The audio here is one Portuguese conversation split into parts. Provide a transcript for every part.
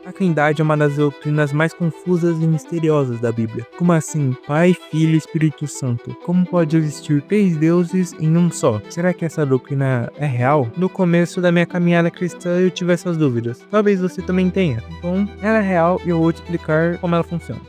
A Trindade é uma das doutrinas mais confusas e misteriosas da Bíblia. Como assim? Pai, Filho e Espírito Santo? Como pode existir 3 deuses em um só? Será que essa doutrina é real? No começo da minha caminhada cristã eu tive essas dúvidas. Talvez você também tenha. Então, ela é real e eu vou te explicar como ela funciona.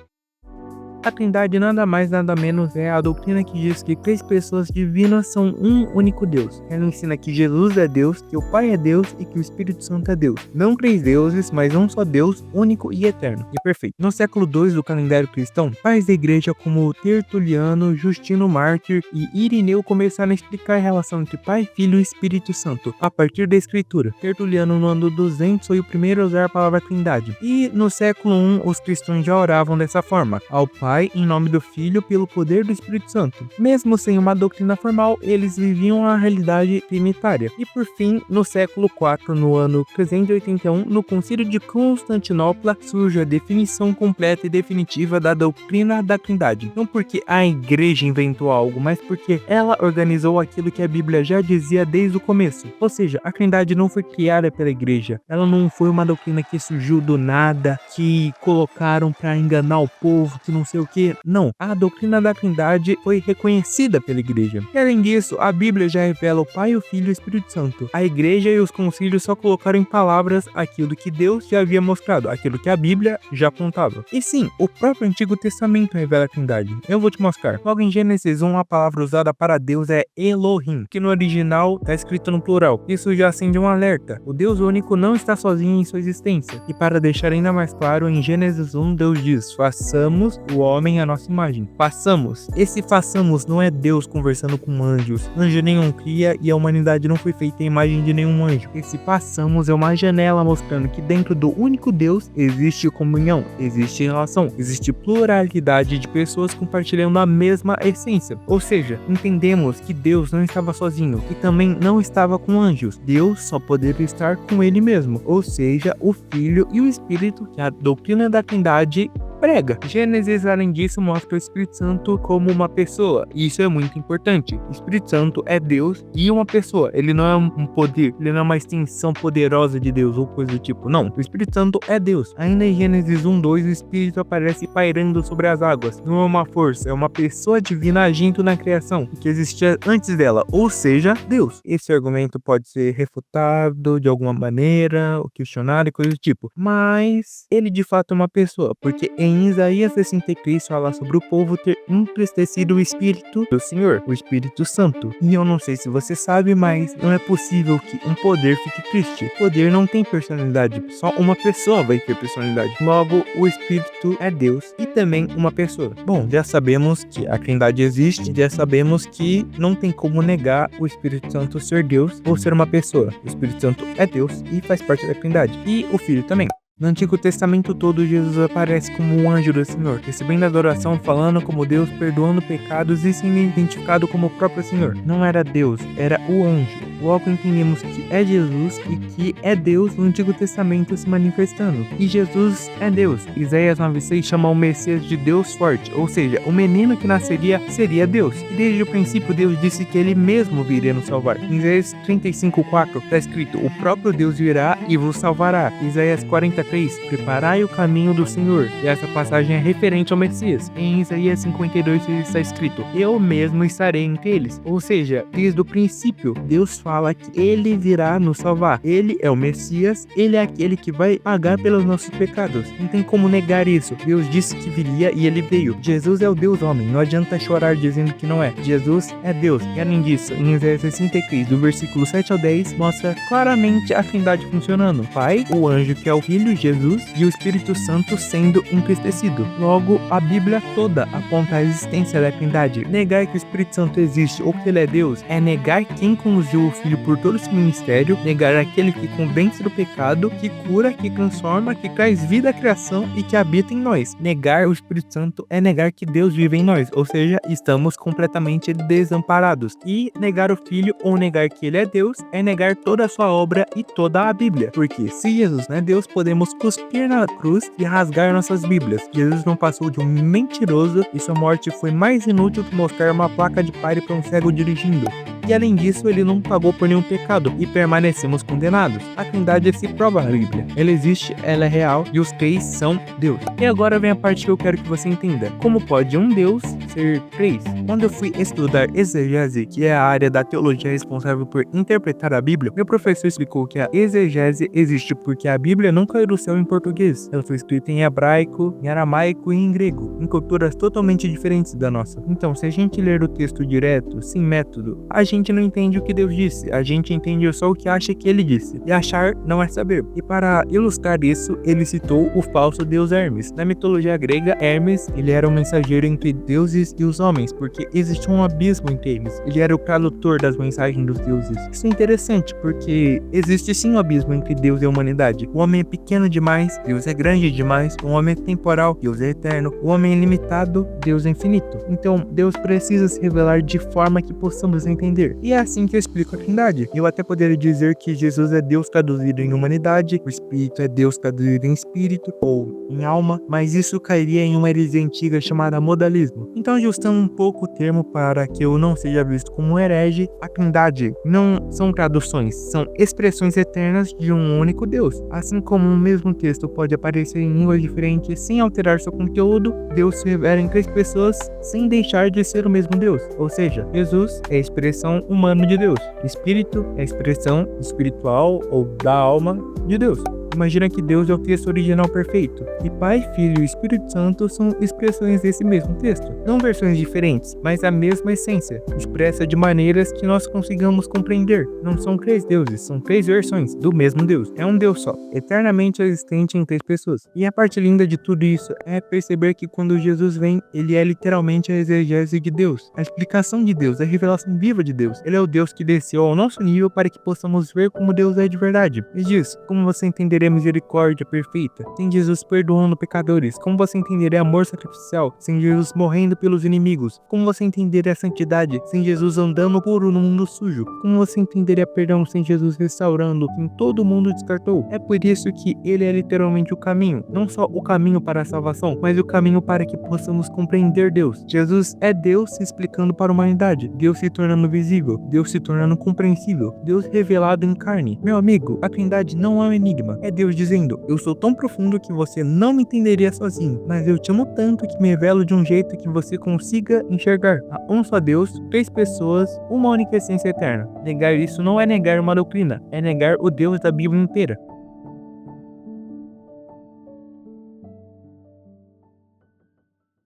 A Trindade nada mais nada menos é a doutrina que diz que 3 pessoas divinas são um único Deus. Ela ensina que Jesus é Deus, que o Pai é Deus e que o Espírito Santo é Deus. Não 3 deuses, mas um só Deus, único e eterno. E perfeito. No século II do calendário cristão, pais da igreja como Tertuliano, Justino Mártir e Irineu começaram a explicar a relação entre Pai, Filho e Espírito Santo a partir da Escritura. Tertuliano no ano 200 foi o primeiro a usar a palavra Trindade. E no século I os cristãos já oravam dessa forma: ao Pai em nome do Filho pelo poder do Espírito Santo. Mesmo sem uma doutrina formal, eles viviam a realidade trinitária. E por fim, no século IV, no ano 381, no Concílio de Constantinopla, surge a definição completa e definitiva da doutrina da Trindade. Não porque a igreja inventou algo, mas porque ela organizou aquilo que a Bíblia já dizia desde o começo. Ou seja, a Trindade não foi criada pela igreja. Ela não foi uma doutrina que surgiu do nada, que colocaram para enganar o povo, que não sei o que. Não, a doutrina da Trindade foi reconhecida pela igreja. E além disso, a Bíblia já revela o Pai, o Filho e o Espírito Santo. A igreja e os concílios só colocaram em palavras aquilo que Deus já havia mostrado, aquilo que a Bíblia já apontava. E sim, o próprio Antigo Testamento revela a Trindade. Eu vou te mostrar. Logo em Gênesis 1, a palavra usada para Deus é Elohim, que no original está escrito no plural. Isso já acende um alerta. O Deus único não está sozinho em sua existência. E para deixar ainda mais claro, em Gênesis 1, Deus diz: façamos o homem à nossa imagem. Façamos. Esse façamos não é Deus conversando com anjos. Anjo nenhum cria e a humanidade não foi feita em imagem de nenhum anjo. Esse façamos é uma janela mostrando que dentro do único Deus existe comunhão, existe relação, existe pluralidade de pessoas compartilhando a mesma essência. Ou seja, entendemos que Deus não estava sozinho e também não estava com anjos. Deus só poderia estar com ele mesmo, ou seja, o Filho e o Espírito, que a doutrina da Trindade prega. Gênesis, além disso, mostra o Espírito Santo como uma pessoa, e isso é muito importante. O Espírito Santo é Deus e uma pessoa. Ele não é um poder, ele não é uma extensão poderosa de Deus ou coisa do tipo. Não, o Espírito Santo é Deus. Ainda em Gênesis 1:2, o Espírito aparece pairando sobre as águas. Não é uma força, é uma pessoa divina agindo na criação, que existia antes dela, ou seja, Deus. Esse argumento pode ser refutado de alguma maneira, ou questionado e coisa do tipo, mas ele de fato é uma pessoa, porque em Isaías 63 fala sobre o povo ter entristecido o Espírito do Senhor, o Espírito Santo. E eu não sei se você sabe, mas não é possível que um poder fique triste. O poder não tem personalidade, só uma pessoa vai ter personalidade. Logo, o Espírito é Deus e também uma pessoa. Bom, já sabemos que a Trindade existe, já sabemos que não tem como negar o Espírito Santo ser Deus ou ser uma pessoa. O Espírito Santo é Deus e faz parte da Trindade. E o Filho também. No Antigo Testamento todo, Jesus aparece como um anjo do Senhor, recebendo adoração, falando como Deus, perdoando pecados e sendo identificado como o próprio Senhor. Não era Deus, era o anjo. Logo entendemos que é Jesus e que é Deus no Antigo Testamento se manifestando. E Jesus é Deus. Isaías 9:6 chama o Messias de Deus forte, ou seja, o menino que nasceria seria Deus. E desde o princípio Deus disse que ele mesmo viria nos salvar. Em Isaías 35:4 está escrito: o próprio Deus virá e vos salvará. Isaías 40:3 preparai o caminho do Senhor. E essa passagem é referente ao Messias. Em Isaías 52:6 está escrito: eu mesmo estarei entre eles. Ou seja, desde o princípio Deus fala que ele virá nos salvar. Ele é o Messias, ele é aquele que vai pagar pelos nossos pecados. Não tem como negar isso. Deus disse que viria e ele veio. Jesus é o Deus homem, não adianta chorar dizendo que não é. Jesus é Deus. E além disso, em Isaías 63, do versículo 7 ao 10, mostra claramente a Trindade funcionando. Pai, o anjo que é o Filho, Jesus, e o Espírito Santo sendo entristecido. Logo, a Bíblia toda aponta a existência da Trindade. Negar que o Espírito Santo existe ou que ele é Deus é negar quem conduziu o Filho por todo esse ministério, negar aquele que convence do pecado, que cura, que transforma, que traz vida à criação e que habita em nós. Negar o Espírito Santo é negar que Deus vive em nós, ou seja, estamos completamente desamparados. E negar o Filho ou negar que ele é Deus é negar toda a sua obra e toda a Bíblia. Porque se Jesus não é Deus, podemos cuspir na cruz e rasgar nossas Bíblias. Jesus não passou de um mentiroso e sua morte foi mais inútil que mostrar uma placa de pare para um cego dirigindo. e além disso ele não pagou por nenhum pecado e permanecemos condenados. A Trindade se prova na Bíblia. Ela existe, ela é real e os três são Deus. E agora vem a parte que eu quero que você entenda. Como pode um Deus ser três? Quando eu fui estudar exegese, que é a área da teologia responsável por interpretar a Bíblia, meu professor explicou que a exegese existe porque a Bíblia não caiu do céu em português. Ela foi escrita em hebraico, em aramaico e em grego, em culturas totalmente diferentes da nossa. Então, se a gente ler o texto direto, sem método, a gente não entende o que Deus disse, a gente entende só o que acha que ele disse. E achar não é saber. E para ilustrar isso, ele citou o falso deus Hermes. Na mitologia grega, Hermes, ele era um mensageiro entre deuses e os homens, porque existia um abismo entre eles. Ele era o tradutor das mensagens dos deuses. Isso é interessante, porque existe sim um abismo entre Deus e a humanidade. O homem é pequeno demais, Deus é grande demais. O homem é temporal, Deus é eterno. O homem é limitado, Deus é infinito. Então, Deus precisa se revelar de forma que possamos entender. E é assim que eu explico a Trindade. Eu até poderia dizer que Jesus é Deus traduzido em humanidade, o Espírito é Deus traduzido em espírito ou em alma, mas isso cairia em uma heresia antiga chamada modalismo. Então, ajustando um pouco o termo para que eu não seja visto como um herege, a Trindade não são traduções, são expressões eternas de um único Deus. Assim como um mesmo texto pode aparecer em línguas diferentes sem alterar seu conteúdo, Deus se revela em três pessoas sem deixar de ser o mesmo Deus. Ou seja, Jesus é a expressão humana de Deus, Espírito é a expressão espiritual ou da alma de Deus. Imagina que Deus é o texto original perfeito, e Pai, Filho e Espírito Santo são expressões desse mesmo texto. Não versões diferentes, mas a mesma essência, expressa de maneiras que nós consigamos compreender. Não são três deuses, são três versões do mesmo Deus. É um Deus só, eternamente existente em três pessoas. E a parte linda de tudo isso é perceber que quando Jesus vem, ele é literalmente a exegese de Deus, a explicação de Deus, a revelação viva de Deus. Ele é o Deus que desceu ao nosso nível para que possamos ver como Deus é de verdade. Me diz, como você entenderia a misericórdia perfeita sem Jesus perdoando pecadores? Como você entenderia amor sacrificial sem Jesus morrendo pelos inimigos? Como você entenderia a santidade sem Jesus andando puro no mundo sujo? Como você entenderia perdão sem Jesus restaurando quem todo mundo descartou? É por isso que ele é literalmente o caminho, não só o caminho para a salvação, mas o caminho para que possamos compreender Deus. Jesus é Deus se explicando para a humanidade, Deus se tornando visível, Deus se tornando compreensível, Deus revelado em carne. Meu amigo, a Trindade não é um enigma, é Deus dizendo: eu sou tão profundo que você não me entenderia sozinho, mas eu te amo tanto que me revelo de um jeito que você consiga enxergar. Há um só Deus, três pessoas, uma única essência eterna. Negar isso não é negar uma doutrina, é negar o Deus da Bíblia inteira.